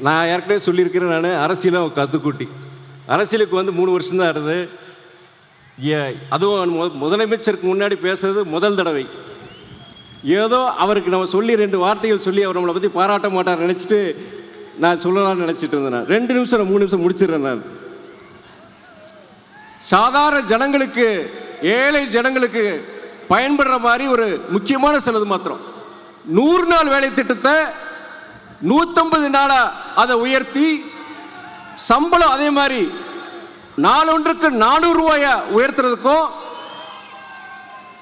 நான் ஏற்கனவே சொல்லியிருக்கிறேன், நான் அரசியலும் கத்துக்குட்டி. அரசியலுக்கு வந்து 3 வருஷம் தான் ஆடுது. அதுவும் முதலமைச்சருக்கு முன்னாடி பேசுறது முதல் தடவை. ஏதோ அவருக்கு நம்ம சொல்லி 2 வார்த்தைகள் சொல்லி அவர் நம்மளை பற்றி பாராட்ட மாட்டார் நினச்சிட்டு நான் சொல்லலாம்னு நினச்சிட்டு இருந்தேன். 2 நிமிஷம் 3 நிமிஷம் முடிச்சிடுறேன். நான் சாதாரண ஜனங்களுக்கு, ஏழை ஜனங்களுக்கு பயன்படுற மாதிரி ஒரு முக்கியமான சிலது மாத்திரம் 100 நாள் வேலை திட்டத்தை 150 நாளா அதை உயர்த்தி, சம்பளம் அதே மாதிரி நாளொன்றுக்கு 400 ரூபாயை உயர்த்துறதுக்கும்,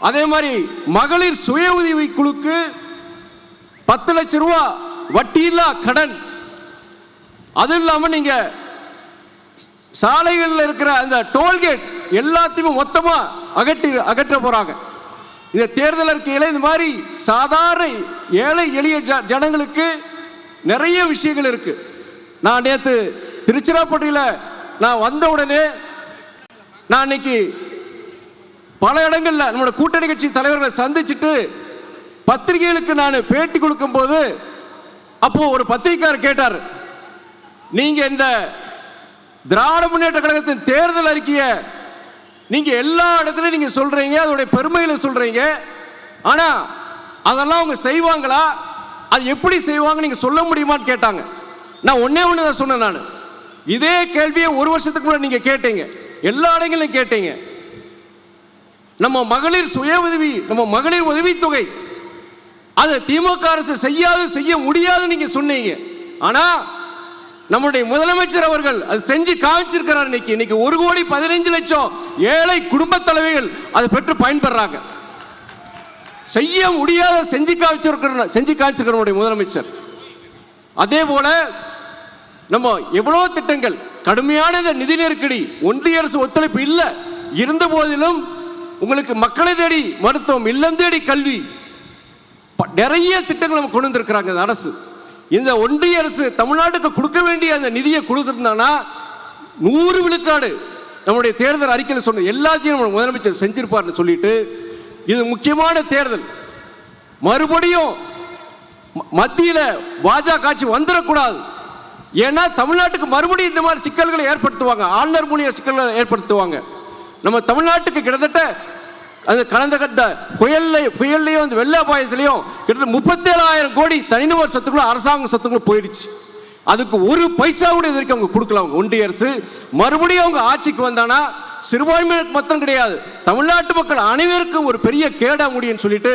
அதே மாதிரி மகளிர் சுய உதவி குழுக்கு 10 லட்சம் ரூபாய் வட்டியில்லா கடன், அது இல்லாம நீங்க சாலைகளில் இருக்கிற அந்த டோல்கேட் எல்லாத்தையுமே மொத்தமா அகற்ற போறாங்க. இந்த தேர்தல் அறிக்கையில இந்த மாதிரி சாதாரண ஏழை எளிய ஜனங்களுக்கு நிறைய விஷயங்கள் இருக்கு. நான் நேற்று திருச்சிராப்பள்ளியில் நான் வந்த உடனே நான் இன்னைக்கு பல இடங்கள்ல நம்மளோட கூட்டணி கட்சி தலைவர்களை சந்திச்சுட்டு பத்திரிகைகளுக்கு நான் பேட்டி கொடுக்கும் போது, அப்போ ஒரு பத்திரிகையாளர் கேட்டார், நீங்க இந்த திராவிட முன்னேற்ற கழகத்தின் தேர்தல் அறிக்கையை நீங்க எல்லா இடத்துலயும் நீங்க சொல்றீங்க, அதோட பெருமையில சொல்றீங்க, ஆனா அதெல்லாம் அவங்க செய்வாங்களா, அது எப்படி செய்வாங்க நீங்க சொல்ல முடியுமான்னு கேட்டாங்க. நான் ஒன்னே ஒன்று தான் சொன்னேன். நான் இதே கேள்வியை 1 வருஷத்துக்கு முன்னாடி நீங்க கேட்டீங்க, எல்லா இடங்களிலும் கேட்டீங்க. நம்ம மகளிர் சுய உதவி, நம்ம மகளிர் உதவித்தொகை அதை திமுக அரசு செய்ய முடியாது நீங்க சொன்னீங்க. ஆனா நம்முடைய முதலமைச்சர் அவர்கள் அது செஞ்சு காமிச்சிருக்கிறார். இன்னைக்கு 1,15,00,000 ஏழை குடும்ப தலைவிகள் அதை பெற்று பயன்பெறாங்க. செய்ய முடியாத செஞ்சு காமிச்சிருக்கிற முதலமைச்சர். அதே போல நம்ம எவ்வளவு திட்டங்கள், கடுமையான நிதி நெருக்கடி, ஒன்றிய அரசு ஒத்துழைப்பு இல்ல இருந்த போதிலும் உங்களுக்கு மக்களை தேடி மருத்துவம், இல்லம் தேடி கல்வி, நிறைய திட்டங்கள் நம்ம கொண்டு வந்திருக்கிறாங்க அரசு. இந்த ஒன்றிய அரசு தமிழ்நாட்டுக்கு கொடுக்க வேண்டிய அந்த நிதியை கொடுத்திருந்தானா 100 விழுக்காடு நம்முடைய தேர்தல் அறிக்கையில் சொன்ன எல்லாத்தையும் நம்ம முதலமைச்சர் செஞ்சிருப்பார்னு சொல்லிட்டு, இது முக்கியமான தேர்தல், மறுபடியும் மத்தியில பாஜக ஆட்சி வந்துடக்கூடாது. ஏன்னா தமிழ்நாட்டுக்கு மறுபடியும் இந்த மாதிரி சிக்கல்களை ஏற்படுத்துவாங்க, ஆளுநர் மூலிய சிக்கல்களை ஏற்படுத்துவாங்க. நம்ம தமிழ்நாட்டுக்கு கிட்டத்தட்ட அந்த கடந்த புயல்லையும் அந்த வெள்ள அபாயத்திலையும் கிட்டத்தட்ட 37,000 கோடி தனிநபர் சொத்துக்களும் அரசாங்க சொத்துக்களும் போயிடுச்சு. அதுக்கு 1 பைசா கூட இது வரைக்கும் அவங்க கொடுக்கல. அவங்க ஒன்றிய அரசு மறுபடியும் அவங்க ஆட்சிக்கு வந்தானா சிறுபான்மையினருக்கு மட்டும் கிடையாது, தமிழ்நாட்டு மக்கள் அனைவருக்கும் ஒரு பெரிய கேடா முடியும்னு சொல்லிட்டு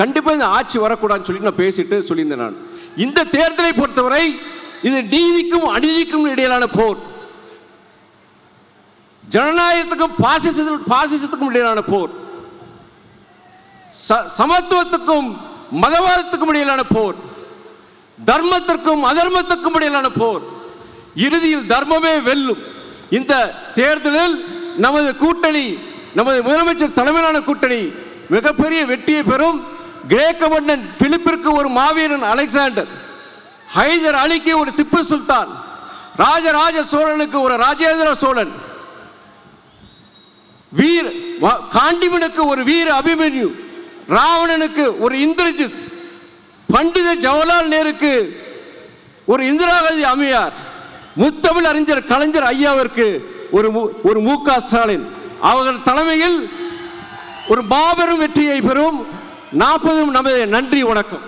கண்டிப்பா இந்த ஆட்சி வரக்கூடாதுன்னு சொல்லிட்டு நான் பேசிட்டு சொல்லியிருந்தேன். நான் இந்த தேர்தலை பொறுத்தவரை இது நீதிக்கும் அநீதிக்கும் இடையிலான போர், ஜனநாயகத்துக்கும் பாசிசத்துக்கும் இடையிலான போர், சமத்துவத்துக்கும் மதவாதத்துக்கும் இடையிலான போர், தர்மத்திற்கும் அதர்மத்துக்கும் இடையிலான போர். இறுதியில் தர்மமே வெல்லும். இந்த தேர்தலில் நமது கூட்டணி, நமது முதலமைச்சர் தலைமையிலான கூட்டணி மிகப்பெரிய வெற்றியை பெறும். கிரேக்க மன்னன் பிலிப்பிற்கு ஒரு மாவீரன் அலெக்சாண்டர், ஹைதர் அலிக்கு ஒரு திப்பு சுல்தான், ராஜராஜ சோழனுக்கு ஒரு ராஜேந்திர சோழன், காண்டிமனுக்கு ஒரு வீர அபிமன்யு, ராவணனுக்கு ஒரு இந்திரஜித், பண்டித ஜவஹர்லால் நேருக்கு ஒரு இந்திரா காந்தி அம்மையார், முத்தமிழ் அறிஞர் கலைஞர் ஐயாவிற்கு ஒரு மு.க. ஸ்டாலின் அவர்கள் தலைமையில் ஒரு மாபெரும் வெற்றியை பெறும். 40 நமது. நன்றி, வணக்கம்.